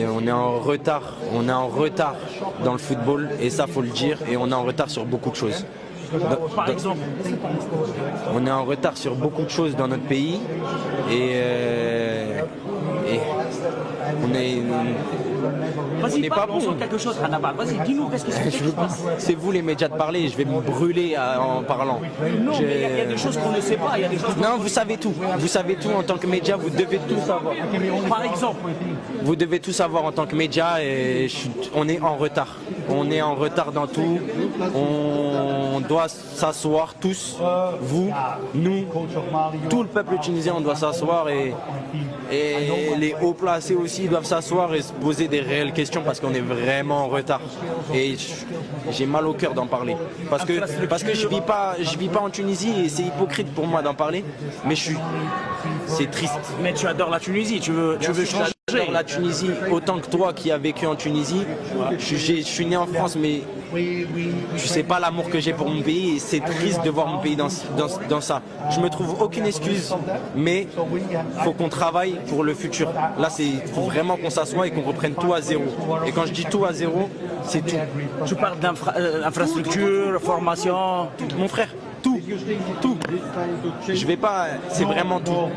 on est en retard. On est en retard dans le football et ça faut le dire. Et on est en retard sur beaucoup de choses. Par exemple, on est en retard sur beaucoup de choses dans notre pays et on est. vas-y, n'est pas parle, on bon. sent quelque chose, Hannibal. Vas-y, dis-nous, qu'est-ce qui se passe? C'est vous les médias de parler, je vais me brûler en parlant. Non, mais il y a des choses qu'on ne sait pas. Il y a des choses Non, vous savez tout. Vous savez tout en tant que média, vous devez tout savoir. Par exemple, Vous devez tout savoir en tant que média et on est en retard. On est en retard dans tout. On doit s'asseoir tous, vous, nous, tout le peuple tunisien, on doit s'asseoir et les hauts placés aussi doivent s'asseoir et se poser des réelles questions parce qu'on est vraiment en retard. Et j'ai mal au cœur d'en parler. Parce que je vis pas en Tunisie et c'est hypocrite pour moi d'en parler, mais c'est triste. mais tu adores la Tunisie, tu veux changer. J'adore la Tunisie autant que toi qui as vécu en Tunisie. Je suis né en France, mais tu sais pas l'amour que j'ai pour mon pays et c'est triste de voir mon pays dans ça. Je me trouve aucune excuse, mais faut qu'on travaille pour le futur. Là, faut vraiment qu'on s'assoie et qu'on reprenne tout à zéro. Et quand je dis tout à zéro, c'est tout. Tu parles d'infrastructure, formation. Mon frère, tout. Je vais pas, c'est vraiment tout.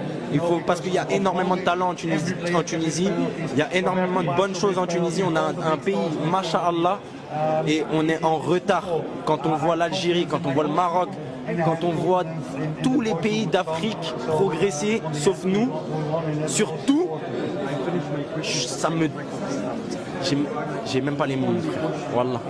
Parce qu'il y a énormément de talent en Tunisie, il y a énormément de bonnes choses en Tunisie. On a un pays, masha'Allah, et on est en retard. Quand on voit l'Algérie, quand on voit le Maroc, quand on voit tous les pays d'Afrique progresser, sauf nous, surtout, j'ai même pas les mots, mon frère. Wallah.